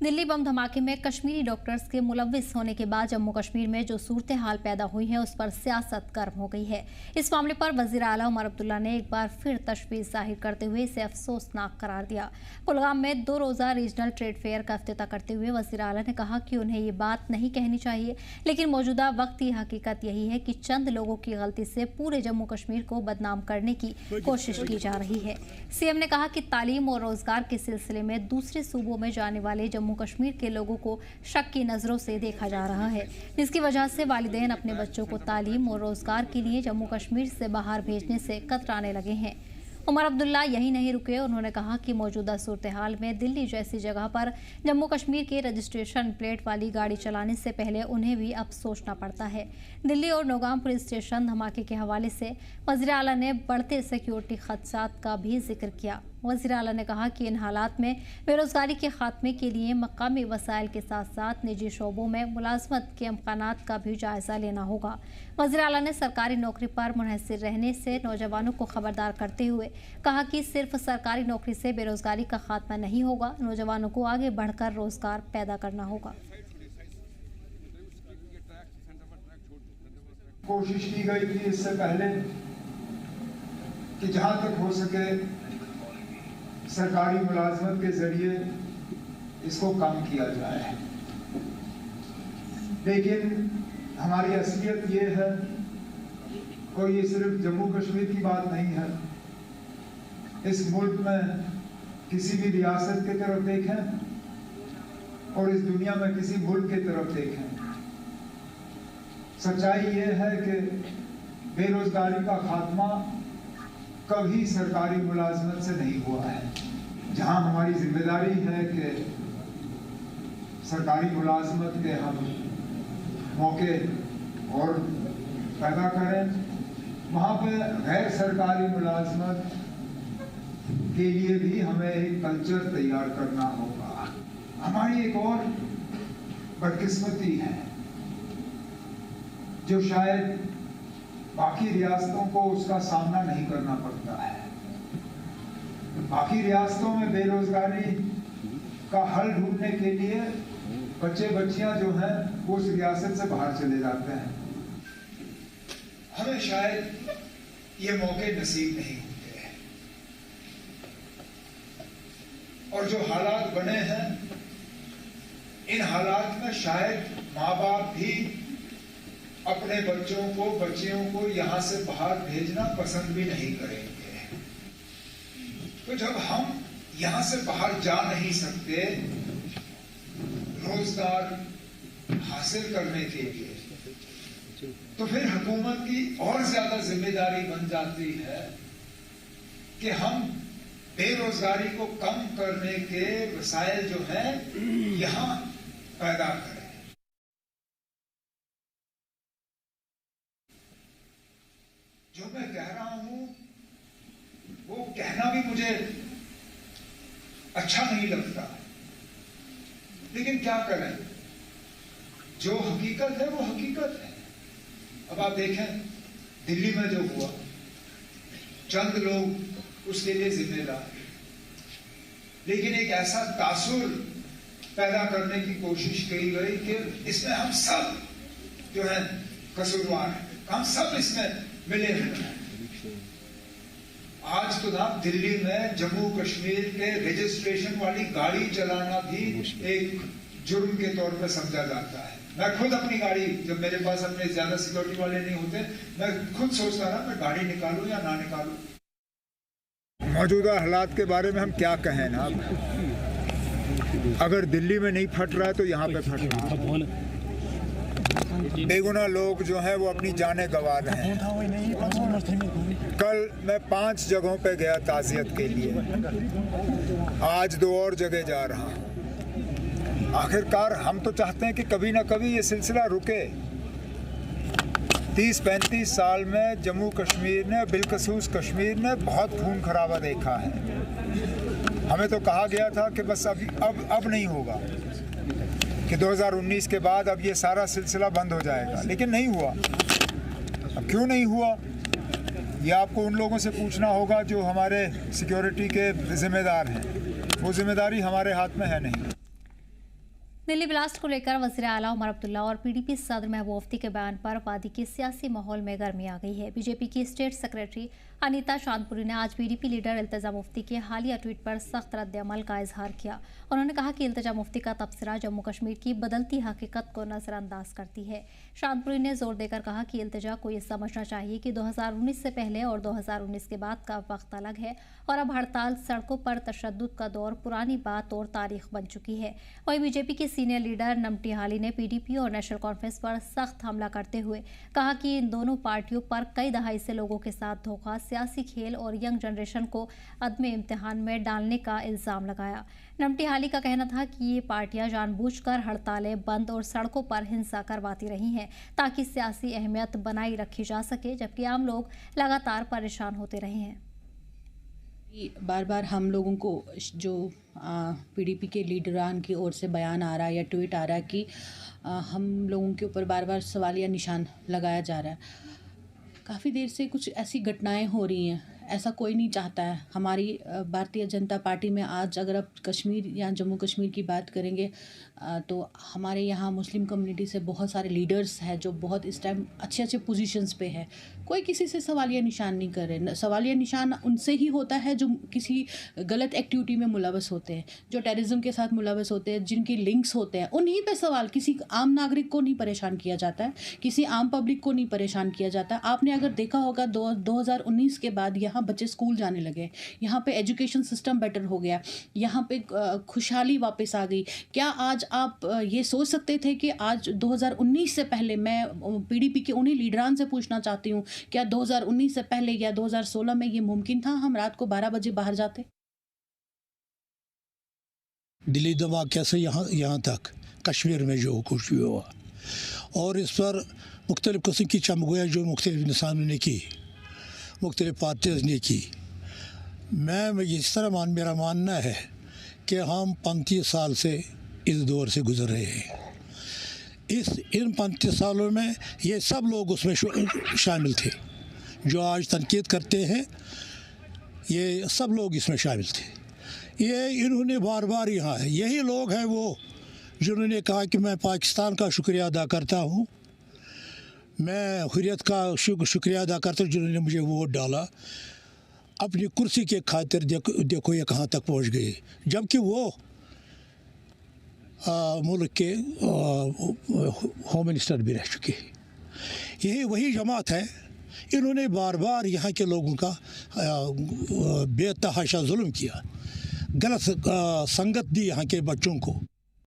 दिल्ली बम धमाके में कश्मीरी डॉक्टर्स के मुलव्विस होने के बाद जम्मू कश्मीर में जो सूरत हाल पैदा हुई है उस पर सियासत गर्म हो गई है। इस मामले पर वजीर आला उमर अब्दुल्ला ने एक बार फिर तशवीश जाहिर करते हुए इसे अफसोसनाक करार दिया। कुलगाम में 2 रोजा रीजनल ट्रेड फेयर का इफ्तिताह करते हुए वजीर आला ने कहा कि उन्हें ये बात नहीं कहनी चाहिए, लेकिन मौजूदा वक्त की हकीकत यही है कि चंद लोगों की गलती से पूरे जम्मू कश्मीर को बदनाम करने की कोशिश की जा रही है। सीएम ने कहा कि तालीम और रोजगार के सिलसिले में दूसरे सूबों में जाने वाले जम्मू कश्मीर के लोगों को शक की नजरों से देखा जा रहा है, जिसकी वजह से वालिदैन अपने बच्चों को तालीम और रोजगार के लिए जम्मू कश्मीर से बाहर भेजने से कतराने लगे हैं। उमर अब्दुल्ला यही नहीं रुके। उन्होंने कहा कि मौजूदा सूरत हाल में दिल्ली जैसी जगह पर जम्मू कश्मीर के रजिस्ट्रेशन प्लेट वाली गाड़ी चलाने से पहले उन्हें भी अब सोचना पड़ता है। दिल्ली और नौगाम पुलिस स्टेशन धमाके के हवाले से वज़ीर आला ने बढ़ते सिक्योरिटी खदशात का भी जिक्र किया। वज़ीर आला ने कहा कि इन हालात में बेरोजगारी के खात्मे के लिए मकामी वसाइल के साथ साथ निजी शोबों में मुलाजमत के इम्कानात का भी जायजा लेना होगा। वज़ीर आला ने सरकारी नौकरी पर मुनहसिर रहने से नौजवानों को खबरदार करते हुए कहा कि सिर्फ सरकारी नौकरी से बेरोजगारी का खात्मा नहीं होगा, नौजवानों को आगे बढ़कर रोजगार पैदा करना होगा। कोशिश की गई थी इससे पहले कि जहां तक हो सके सरकारी मुलाजमत के जरिए इसको कम किया जाए, लेकिन हमारी असलियत ये है, कोई ये सिर्फ जम्मू कश्मीर की बात नहीं है। इस मुल्क में किसी भी रियासत की तरफ देखें और इस दुनिया में किसी मुल्क की तरफ देखें, सच्चाई ये है कि बेरोजगारी का खात्मा कभी सरकारी मुलाजमत से नहीं हुआ है। जहां हमारी जिम्मेदारी है कि सरकारी मुलाजमत के हम मौके और पैदा करें, वहां पे गैर सरकारी मुलाजमत के लिए भी हमें एक कल्चर तैयार करना होगा। हमारी एक और बदकिस्मती है जो शायद बाकी रियासतों को उसका सामना नहीं करना पड़ता है। बाकी रियासतों में बेरोजगारी का हल ढूंढने के लिए बच्चे बच्चियां जो हैं वो उस रियासत से बाहर चले जाते हैं। हमें शायद ये मौके नसीब नहीं होते हैं, और जो हालात बने हैं इन हालात में शायद माँ बाप भी अपने बच्चों को बच्चियों को यहां से बाहर भेजना पसंद भी नहीं करेंगे। तो जब हम यहां से बाहर जा नहीं सकते रोजगार हासिल करने के लिए, तो फिर हुकूमत की और ज्यादा जिम्मेदारी बन जाती है कि हम बेरोजगारी को कम करने के वसाइल जो है यहां पैदा करें। जो मैं कह रहा हूं वो कहना भी मुझे अच्छा नहीं लगता, लेकिन क्या करें, जो हकीकत है वो हकीकत है। अब आप देखें दिल्ली में जो हुआ, चंद लोग उसके लिए जिम्मेदार, लेकिन एक ऐसा तासुर पैदा करने की कोशिश की गई कि इसमें हम सब जो है कसूरवार हैं, हम सब इसमें मिले हुए हैं। आज तो ना दिल्ली में जम्मू कश्मीर के रजिस्ट्रेशन वाली गाड़ी चलाना भी एक जुर्म के तौर पर समझा जाता है। मैं खुद अपनी गाड़ी, जब मेरे पास अपने ज्यादा सिक्योरिटी वाले नहीं होते, मैं खुद सोचता ना मैं गाड़ी निकालूं या ना निकालूं। मौजूदा हालात के बारे में हम क्या कहें ना, अगर दिल्ली में नहीं फट रहा है तो यहाँ पे फट रहा है। बेगुनाह लोग जो हैं वो अपनी जानें गंवा रहे हैं। कल मैं 5 जगहों पे गया ताज़ियत के लिए, आज 2 और जगह जा रहा हूँ। आखिरकार हम तो चाहते हैं कि कभी ना कभी ये सिलसिला रुके। 30-35 साल में जम्मू कश्मीर ने, बिलखसूस कश्मीर ने बहुत खून खराबा देखा है। हमें तो कहा गया था कि बस अब नहीं होगा, कि 2019 के बाद अब ये सारा सिलसिला बंद हो जाएगा, लेकिन नहीं हुआ। अब क्यों नहीं हुआ ये आपको उन लोगों से पूछना होगा जो हमारे सिक्योरिटी के जिम्मेदार हैं। वो जिम्मेदारी हमारे हाथ में है नहीं। दिल्ली ब्लास्ट को लेकर वज़ीर आला उमर अब्दुल्ला और पीडीपी सदर महबूब मुफ्ती के बयान पर वादी के सियासी माहौल में गर्मी आ गई है। बीजेपी की स्टेट सेक्रेटरी अनीता शांतपुरी ने आज पीडीपी लीडर इल्तिजा मुफ्ती के हालिया ट्वीट पर सख्त रद्द-ए-अमल का इजहार किया। उन्होंने कहा कि इल्तिजा मुफ्ती का तबसरा जम्मू कश्मीर की बदलती हकीकत को नजरअंदाज करती है। शांतपुरी ने जोर देकर कहा कि इल्तिजा को ये समझना चाहिए कि 2019 से पहले और 2019 के बाद का वक्त अलग है और अब हड़ताल, सड़कों पर तशद्दुद का दौर पुरानी बात और तारीख बन चुकी है। वहीं बीजेपी के सीनियर लीडर नमटी हाली ने पीडीपी और नेशनल कॉन्फ्रेंस पर सख्त हमला करते हुए कहा कि इन दोनों पार्टियों पर कई दहाई से लोगों के साथ धोखा, सियासी खेल और यंग जनरेशन को अदमे इम्तिहान में डालने का इल्जाम लगाया। नमटी हाली का कहना था कि ये पार्टियां जानबूझकर हड़तालें, बंद और सड़कों पर हिंसा करवाती रही हैं ताकि सियासी अहमियत बनाई रखी जा सके, जबकि आम लोग लगातार परेशान होते रहे हैं। बार बार हम लोगों को जो पीडीपी के लीडरान की ओर से बयान आ रहा है या ट्वीट आ रहा है कि हम लोगों के ऊपर बार बार सवालिया निशान लगाया जा रहा है। काफ़ी देर से कुछ ऐसी घटनाएं हो रही हैं, ऐसा कोई नहीं चाहता है। हमारी भारतीय जनता पार्टी में आज अगर आप कश्मीर या जम्मू कश्मीर की बात करेंगे तो हमारे यहाँ मुस्लिम कम्युनिटी से बहुत सारे लीडर्स हैं जो बहुत इस टाइम अच्छे अच्छे पोजीशंस पे है। कोई किसी से सवालिया निशान नहीं कर रहे। सवालिया निशान उनसे ही होता है जो किसी गलत एक्टिविटी में मुलवस होते हैं, जो टेररिज्म के साथ मुलवस होते हैं, जिनकी लिंक्स होते हैं, उन्हीं पे सवाल। किसी आम नागरिक को नहीं परेशान किया जाता है, किसी आम पब्लिक को नहीं परेशान किया जाता। आपने अगर देखा होगा 2019 के बाद यहाँ बच्चे स्कूल जाने लगे, यहाँ पे एजुकेशन सिस्टम बेटर हो गया, यहाँ पे खुशहाली वापस आ गई। क्या आज आप ये सोच सकते थे कि आज 2019 से पहले, मैं पीडीपी के उन्हीं लीडरान से पूछना चाहती हूँ, क्या 2019 से पहले या 2016 में ये मुमकिन था हम रात को 12 बजे बाहर जाते? दिल्ली धमाके से यहाँ तक कश्मीर में जो कुछ भी हुआ और इस पर मुख्तलिफ़ किस्म की चमगोया जो मुख्तलिफ़ इंसानों ने की, मुख्तलिफ़ पार्टीज़ ने की। मैं इस तरह मेरा मानना है कि हम 35 साल से इस दौर से गुजर रहे हैं। इन 35 सालों में ये सब लोग उसमें शामिल थे जो आज तनकीद करते हैं, ये सब लोग इसमें शामिल थे। ये इन्होंने बार बार यहाँ है, यही लोग हैं वो जिन्होंने कहा कि मैं पाकिस्तान का शुक्रिया अदा करता हूँ, मैं हुर्रियत का शुक्रिया अदा करता हूँ जिन्होंने मुझे वोट डाला। अपनी कुर्सी के खातिर देखो ये कहाँ तक पहुँच गए, जबकि वो मुल्क के होम मिनिस्टर भी रह चुके हैं। यही वही जमात है, इन्होंने बार बार यहाँ के लोगों का बेतहाशा जुल्म किया, गलत संगत दी यहाँ के बच्चों को।